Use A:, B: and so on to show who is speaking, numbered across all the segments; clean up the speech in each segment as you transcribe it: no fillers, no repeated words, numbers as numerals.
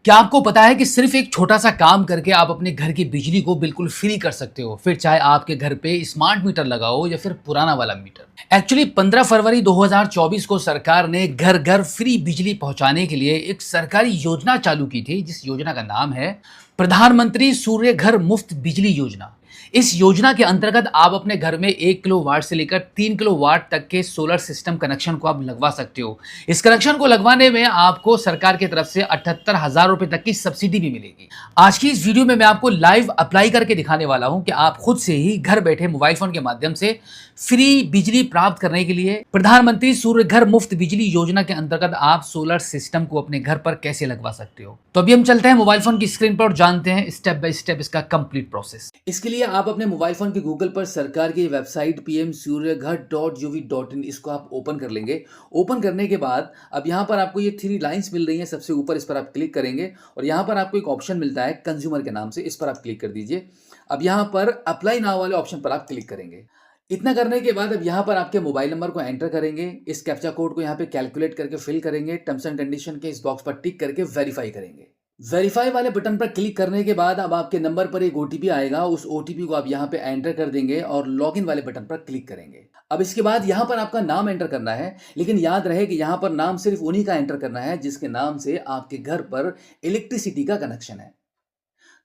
A: क्या आपको पता है कि सिर्फ एक छोटा सा काम करके आप अपने घर की बिजली को बिल्कुल फ्री कर सकते हो, फिर चाहे आपके घर पे स्मार्ट मीटर लगाओ या फिर पुराना वाला मीटर। एक्चुअली 15 फरवरी 2024 को सरकार ने घर घर फ्री बिजली पहुंचाने के लिए एक सरकारी योजना चालू की थी, जिस योजना का नाम है प्रधानमंत्री सूर्य घर मुफ्त बिजली योजना। इस योजना के अंतर्गत आप अपने घर में 1 किलो वाट से लेकर 3 किलो वाट तक के सोलर सिस्टम कनेक्शन को आप लगवा सकते हो। इस कनेक्शन को लगवाने में आपको सरकार की तरफ से 78,000 रुपए तक की सब्सिडी भी मिलेगी। आज की इस वीडियो में मैं आपको लाइव अप्लाई करके दिखाने वाला हूं कि आप खुद से ही घर बैठे मोबाइल फोन के माध्यम से फ्री बिजली प्राप्त करने के लिए प्रधानमंत्री सूर्य घर मुफ्त बिजली योजना के अंतर्गत आप सोलर सिस्टम को अपने घर पर कैसे लगवा सकते हो। तो अभी हम चलते हैं मोबाइल फोन की स्क्रीन पर और जानते हैं स्टेप बाय स्टेप इसका कंप्लीट प्रोसेस। इसके लिए आप अपने मोबाइल फोन के गूगल पर सरकार की वेबसाइट pmsuryaghar.gov.in इसको आप ओपन कर लेंगे। ओपन करने के बाद अब यहाँ पर आपको ये 3 लाइंस मिल रही हैं, सबसे ऊपर इस पर आप क्लिक करेंगे और यहाँ पर आपको एक ऑप्शन मिलता है कंज्यूमर के नाम से, इस पर आप क्लिक कर दीजिए। अब यहाँ पर अप्लाई नाउ वाले ऑप्शन पर आप क्लिक करेंगे। इतना करने के बाद अब यहाँ पर आपके मोबाइल नंबर को एंटर करेंगे, इस कैप्चा कोड को यहाँ पे कैलकुलेट करके फिल करेंगे, टर्म्स एंड कंडीशन के इस बॉक्स पर टिक करके वेरीफाई करेंगे। वेरीफाई वाले बटन पर क्लिक करने के बाद अब आपके नंबर पर एक ओटीपी आएगा, उस ओटीपी को आप यहाँ पे एंटर कर देंगे और लॉगिन वाले बटन पर क्लिक करेंगे। अब इसके बाद यहाँ पर आपका नाम एंटर करना है, लेकिन याद रहे कि यहाँ पर नाम सिर्फ उन्हीं का एंटर करना है जिसके नाम से आपके घर पर इलेक्ट्रिसिटी का कनेक्शन है।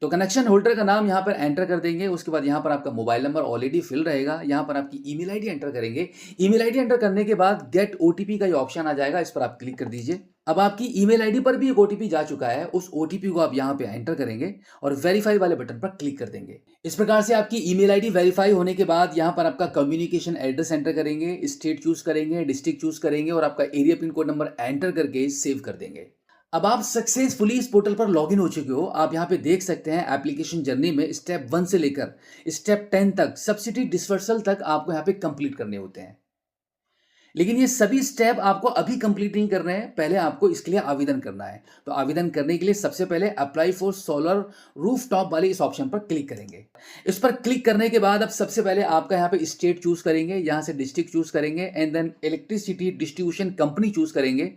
A: तो कनेक्शन होल्डर का नाम यहाँ पर एंटर कर देंगे। उसके बाद यहाँ पर आपका मोबाइल नंबर ऑलरेडी फिल रहेगा, यहाँ पर आपकी ईमेल आईडी एंटर करेंगे। ईमेल आईडी एंटर करने के बाद गेट ओटीपी का ये ऑप्शन आ जाएगा, इस पर आप क्लिक कर दीजिए। अब आपकी ईमेल आईडी पर भी एक ओटीपी जा चुका है, उस ओटीपी को आप यहाँ पे एंटर करेंगे और वेरीफाई वाले बटन पर क्लिक कर देंगे। इस प्रकार से आपकी ईमेल आईडी वेरीफाई होने के बाद यहाँ पर आपका कम्युनिकेशन एड्रेस एंटर करेंगे, स्टेट चूज करेंगे, डिस्ट्रिक्ट चूज करेंगे और आपका area pin code number enter करके सेव कर देंगे। अब आप सक्सेसफुली इस पोर्टल पर लॉगिन हो चुके हो। आप यहाँ पे देख सकते हैं एप्लीकेशन जर्नी में स्टेप 1 से लेकर स्टेप 10 तक सब्सिडी डिसवर्सल तक आपको यहाँ पे कंप्लीट करने होते हैं। लेकिन ये सभी स्टेप आपको अभी कंप्लीट नहीं करने हैं, पहले आपको इसके लिए आवेदन करना है। तो आवेदन करने के लिए सबसे पहले apply for solar roof top वाले इस ऑप्शन पर क्लिक करेंगे। इस पर क्लिक करने के बाद अब सबसे पहले आपका यहाँ पे स्टेट चूज करेंगे, यहाँ से डिस्ट्रिक्ट चूज करेंगे and then electricity distribution company choose करेंगे।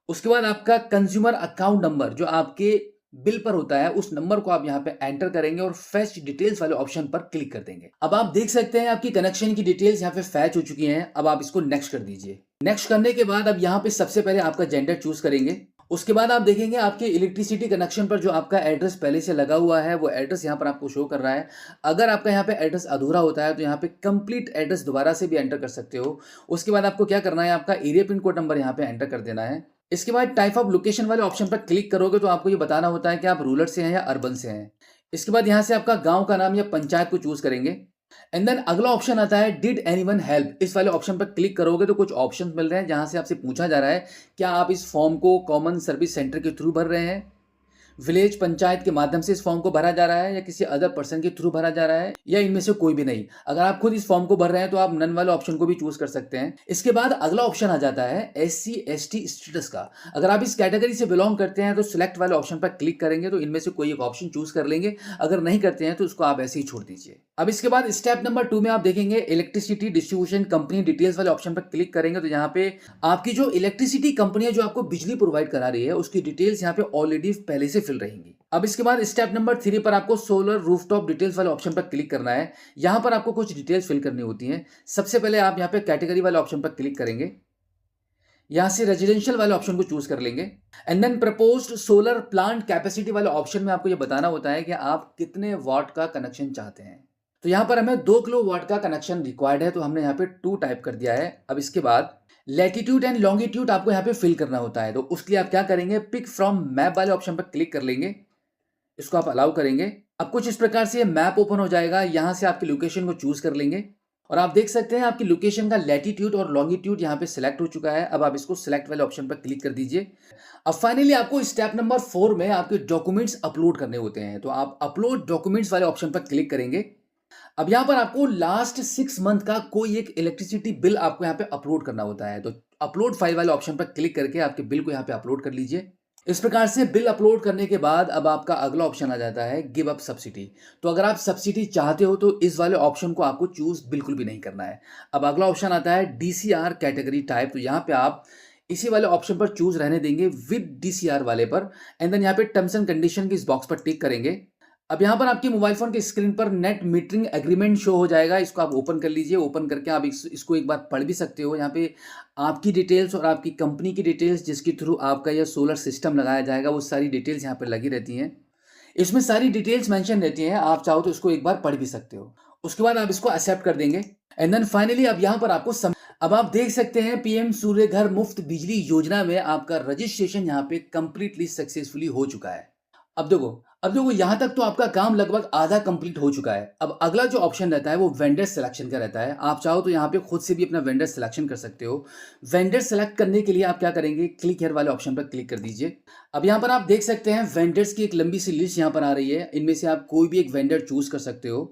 A: उसके बाद आपका कंज्यूमर अकाउंट नंबर जो आपके बिल पर होता है उस नंबर को आप यहाँ पे एंटर करेंगे और फैच डिटेल्स वाले ऑप्शन पर क्लिक कर देंगे। अब आप देख सकते हैं आपकी कनेक्शन की डिटेल्स यहाँ पे फैच हो चुकी हैं। अब आप इसको नेक्स्ट कर दीजिए। नेक्स्ट करने के बाद अब यहाँ पे सबसे पहले आपका जेंडर चूज करेंगे। उसके बाद आप देखेंगे आपके इलेक्ट्रिसिटी कनेक्शन पर जो आपका एड्रेस पहले से लगा हुआ है वो एड्रेस यहाँ पर आपको शो कर रहा है। अगर आपका यहाँ पे एड्रेस अधूरा होता है तो यहाँ पे कंप्लीट एड्रेस दोबारा से भी एंटर कर सकते हो। उसके बाद आपको क्या करना है, आपका एरिया पिन कोड नंबर यहाँ पे एंटर कर देना है। इसके बाद टाइप ऑफ लोकेशन वाले ऑप्शन पर क्लिक करोगे तो आपको ये बताना होता है कि आप रूरल से हैं या अर्बन से हैं। इसके बाद यहाँ से आपका गांव का नाम या पंचायत को चूज करेंगे एंड देन अगला ऑप्शन आता है डिड एनीवन हेल्प। इस वाले ऑप्शन पर क्लिक करोगे तो कुछ ऑप्शन मिल रहे हैं जहां से आपसे पूछा जा रहा है क्या आप इस फॉर्म को कॉमन सर्विस सेंटर के थ्रू भर रहे हैं, विलेज पंचायत के माध्यम से इस फॉर्म को भरा जा रहा है या किसी अदर पर्सन के थ्रू भरा जा रहा है या इनमें से कोई भी नहीं। अगर आप खुद इस फॉर्म को भर रहे हैं तो आप नन वाले ऑप्शन को भी चूज कर सकते हैं। इसके बाद अगला ऑप्शन आ जाता है SC ST स्टेटस का। अगर आप इस कैटेगरी से बिलोंग करते हैं तो सिलेक्ट वाले ऑप्शन पर क्लिक करेंगे तो इनमें से कोई एक ऑप्शन चूज कर लेंगे, अगर नहीं करते हैं तो उसको आप ऐसे ही छोड़ दीजिए। अब इसके बाद स्टेप नंबर 2 में आप देखेंगे इलेक्ट्रिसिटी डिस्ट्रीब्यूशन कंपनी डिटेल्स वाले ऑप्शन पर क्लिक करेंगे तो यहाँ पे आपकी जो इलेक्ट्रिसिटी कंपनी है जो आपको बिजली प्रोवाइड करा रही है उसकी डिटेल्स यहाँ पे ऑलरेडी पहले से फिल रहेंगी। अब इसके बाद स्टेप नंबर 3 पर आपको सोलर रूफटॉप डिटेल्स वाले ऑप्शन पर क्लिक करना है। यहां पर आपको कुछ डिटेल्स फिल करनी होती हैं। सबसे पहले आप यहां पे कैटेगरी वाले ऑप्शन पर क्लिक करेंगे, यहां से रेजिडेंशियल वाले ऑप्शन को चूज कर लेंगे and then proposed solar plant capacity वाले ऑप्शन में आपको यह बताना होता है कि आप कितने वाट का कनेक्शन चाहते हैं। तो यहां पर हमें 2 किलो वाट का कनेक्शन रिक्वायर्ड है तो हमने यहाँ पे 2 टाइप कर दिया है। अब इसके बाद लैटिट्यूड एंड लॉन्गिट्यूड आपको यहाँ पे फिल करना होता है, तो उसके लिए आप क्या करेंगे, पिक फ्रॉम मैप वाले ऑप्शन पर क्लिक कर लेंगे, इसको आप अलाउ करेंगे। अब कुछ इस प्रकार से मैप ओपन हो जाएगा, यहां से आपकी लोकेशन को चूज कर लेंगे और आप देख सकते हैं आपकी लोकेशन का लैटिट्यूड और लॉन्गिट्यूड यहां पे सिलेक्ट हो चुका है। अब आप इसको सिलेक्ट वाले ऑप्शन पर क्लिक कर दीजिए। अब फाइनली आपको स्टेप नंबर 4 में आपके डॉक्यूमेंट्स अपलोड करने होते हैं, तो आप अपलोड डॉक्यूमेंट्स वाले ऑप्शन पर क्लिक करेंगे। अब यहां पर आपको लास्ट 6 मंथ का कोई एक इलेक्ट्रिसिटी बिल आपको यहां पे अपलोड करना होता है, तो अपलोड फाइल वाले ऑप्शन पर क्लिक करके आपके बिल को यहां पे अपलोड कर लीजिए। इस प्रकार से बिल अपलोड करने के बाद अब आपका अगला ऑप्शन आ जाता है गिव अप सब्सिडी। तो अगर आप सब्सिडी चाहते हो तो इस वाले ऑप्शन को आपको चूज बिल्कुल भी नहीं करना है। अब अगला ऑप्शन आता है DCR कैटेगरी टाइप, तो यहाँ पे आप इसी वाले ऑप्शन पर चूज रहने देंगे विद डीसीआर वाले पर, एंड देन यहाँ पे टर्म्स एंड कंडीशन की इस बॉक्स पर टिक करेंगे। अब यहाँ पर आपके मोबाइल फोन की स्क्रीन पर नेट मीटरिंग एग्रीमेंट शो हो जाएगा, इसको आप ओपन कर लीजिए। ओपन करके आप इसको एक बार पढ़ भी सकते हो। यहाँ पे आपकी डिटेल्स और आपकी कंपनी की डिटेल्स जिसके थ्रू आपका यह सोलर सिस्टम लगाया जाएगा वो सारी डिटेल्स यहाँ पर लगी रहती हैं। इसमें सारी डिटेल्स मेंशन रहती हैं, आप चाहो तो इसको एक बार पढ़ भी सकते हो। उसके बाद आप इसको एक्सेप्ट कर देंगे, एंड देन फाइनली अब यहाँ पर आपको अब आप देख सकते हैं पीएम सूर्य घर मुफ्त बिजली योजना में आपका रजिस्ट्रेशन यहाँ पे कंप्लीटली सक्सेसफुली हो चुका है। अब देखो यहाँ तक तो आपका काम लगभग आधा कंप्लीट हो चुका है। अब अगला जो ऑप्शन रहता है वो वेंडर सिलेक्शन का रहता है। आप चाहो तो यहाँ पे खुद से भी अपना वेंडर सिलेक्शन कर सकते हो। वेंडर सेलेक्ट करने के लिए आप क्या करेंगे, क्लिक हेयर वाले ऑप्शन पर क्लिक कर दीजिए। अब यहाँ पर आप देख सकते हैं वेंडर्स की एक लंबी सी लिस्ट यहाँ पर आ रही है। इनमें से आप कोई भी एक वेंडर चूज कर सकते हो।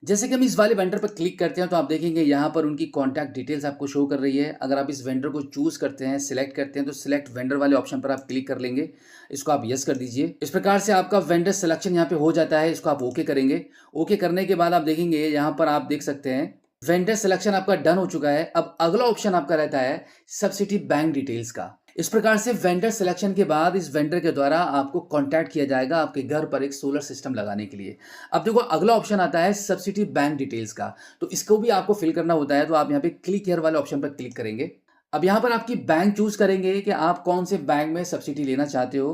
A: जैसे कि हम इस वाले वेंडर पर क्लिक करते हैं तो आप देखेंगे यहाँ पर उनकी कॉन्टैक्ट डिटेल्स आपको शो कर रही है। अगर आप इस वेंडर को चूज करते हैं, सिलेक्ट करते हैं, तो सिलेक्ट वेंडर वाले ऑप्शन पर आप क्लिक कर लेंगे। इसको आप यस कर दीजिए। इस प्रकार से आपका वेंडर सिलेक्शन यहाँ पे हो जाता है। इसको आप ओके करेंगे। ओके करने के बाद आप देखेंगे यहाँ पर आप देख सकते हैं वेंडर सिलेक्शन आपका डन हो चुका है। अब अगला ऑप्शन आपका रहता है सब्सिडी बैंक डिटेल्स का। इस प्रकार से वेंडर सिलेक्शन के बाद इस वेंडर के द्वारा आपको कांटेक्ट किया जाएगा आपके घर पर एक सोलर सिस्टम लगाने के लिए। अब देखो अगला ऑप्शन आता है सब्सिडी बैंक डिटेल्स का, तो इसको भी आपको फिल करना होता है। तो आप यहाँ पे क्लिक हियर वाले ऑप्शन पर क्लिक करेंगे। अब यहाँ पर आपकी बैंक चूज करेंगे कि आप कौन से बैंक में सब्सिडी लेना चाहते हो।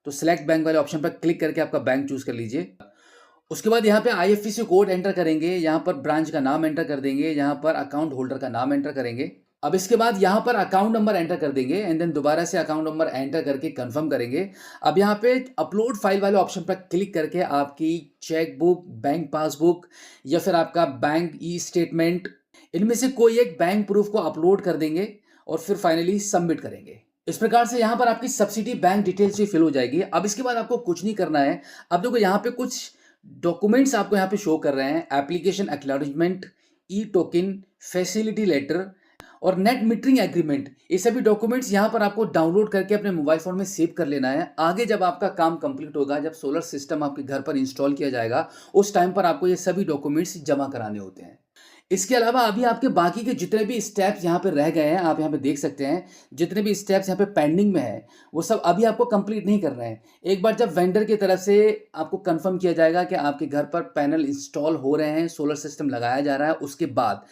A: तो सिलेक्ट बैंक वाले ऑप्शन पर क्लिक करके आपका बैंक चूज कर लीजिए। उसके बाद यहाँ पे आईएफएससी कोड एंटर करेंगे, यहाँ पर ब्रांच का नाम एंटर कर देंगे, यहाँ पर अकाउंट होल्डर का नाम एंटर करेंगे। अब इसके बाद यहाँ पर अकाउंट नंबर एंटर कर देंगे, एंड देन दोबारा से अकाउंट नंबर एंटर करके कंफर्म करेंगे। अब यहाँ पे अपलोड फाइल वाले ऑप्शन पर क्लिक करके आपकी चेक बुक, बैंक पासबुक या फिर आपका बैंक ई स्टेटमेंट, इनमें से कोई एक बैंक प्रूफ को अपलोड कर देंगे और फिर फाइनली सबमिट करेंगे। इस प्रकार से यहाँ पर आपकी सब्सिडी बैंक डिटेल्स भी फिल हो जाएगी। अब इसके बाद आपको कुछ नहीं करना है। अब देखो यहाँ पे कुछ डॉक्यूमेंट्स आपको यहाँ पे शो कर रहे हैं, एप्लीकेशन एक्नॉलेजमेंट, ई टोकन, फैसिलिटी लेटर और नेट मीटरिंग एग्रीमेंट। ये सभी डॉक्यूमेंट्स यहाँ पर आपको डाउनलोड करके अपने मोबाइल फोन में सेव कर लेना है। आगे जब आपका काम कंप्लीट होगा, जब सोलर सिस्टम आपके घर पर इंस्टॉल किया जाएगा, उस टाइम पर आपको ये सभी डॉक्यूमेंट्स जमा कराने होते हैं। इसके अलावा अभी आपके बाकी के जितने भी स्टेप्स यहाँ पे रह गए हैं, आप यहाँ पे देख सकते हैं जितने भी स्टेप्स यहाँ पे पेंडिंग में है वो सब अभी आपको कंप्लीट नहीं कर रहे हैं। एक बार जब वेंडर की तरफ से आपको कंफर्म किया जाएगा कि आपके घर पर पैनल इंस्टॉल हो रहे हैं, सोलर सिस्टम लगाया जा रहा है, उसके बाद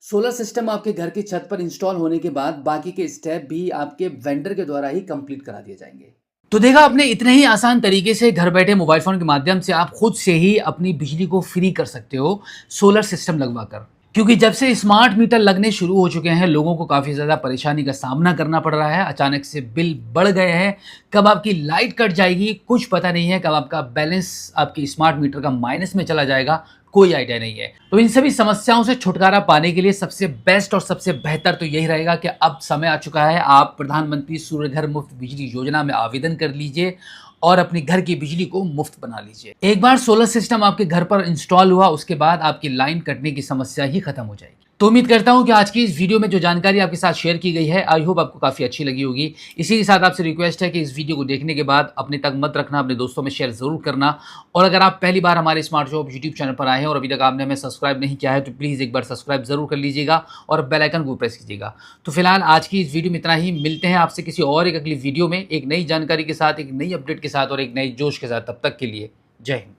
A: सोलर सिस्टम आपके घर की छत पर इंस्टॉल होने के बाद बाकी के स्टेप भी आपके वेंडर के द्वारा ही कंप्लीट करा दिए जाएंगे। तो देखा आपने, इतने ही आसान तरीके से घर बैठे मोबाइल फोन के माध्यम से आप खुद से ही अपनी बिजली को फ्री कर सकते हो सोलर सिस्टम लगवाकर। क्योंकि जब से स्मार्ट मीटर लगने शुरू हो चुके हैं लोगों को काफ़ी ज़्यादा परेशानी का सामना करना पड़ रहा है। अचानक से बिल बढ़ गए हैं, कब आपकी लाइट कट जाएगी कुछ पता नहीं है, कब आपका बैलेंस आपकी स्मार्ट मीटर का माइनस में चला जाएगा कोई आइडिया नहीं है। तो इन सभी समस्याओं से छुटकारा पाने के लिए सबसे बेस्ट और सबसे बेहतर तो यही रहेगा कि अब समय आ चुका है, आप प्रधानमंत्री सूर्य घर मुफ्त बिजली योजना में आवेदन कर लीजिए और अपने घर की बिजली को मुफ्त बना लीजिए। एक बार सोलर सिस्टम आपके घर पर इंस्टॉल हुआ उसके बाद आपकी लाइन कटने की समस्या ही खत्म हो जाएगी। तो उम्मीद करता हूं कि आज की इस वीडियो में जो जानकारी आपके साथ शेयर की गई है, आई होप आपको काफी अच्छी लगी होगी। इसी के साथ आपसे रिक्वेस्ट है कि इस वीडियो को देखने के बाद अपने तक मत रखना, अपने दोस्तों में शेयर जरूर करना। और अगर आप पहली बार हमारे स्मार्ट जॉब यूट्यूब चैनल पर आए हैं और अभी तक आपने हमें सब्सक्राइब नहीं किया है तो प्लीज़ एक बार सब्सक्राइब जरूर कर लीजिएगा और बेल आइकन को प्रेस कीजिएगा। तो फिलहाल आज की इस वीडियो में इतना ही। मिलते हैं आपसे किसी और एक अगली वीडियो में एक नई जानकारी के साथ, एक नई अपडेट के साथ और एक नई जोश के साथ। तब तक के लिए जय हिंद।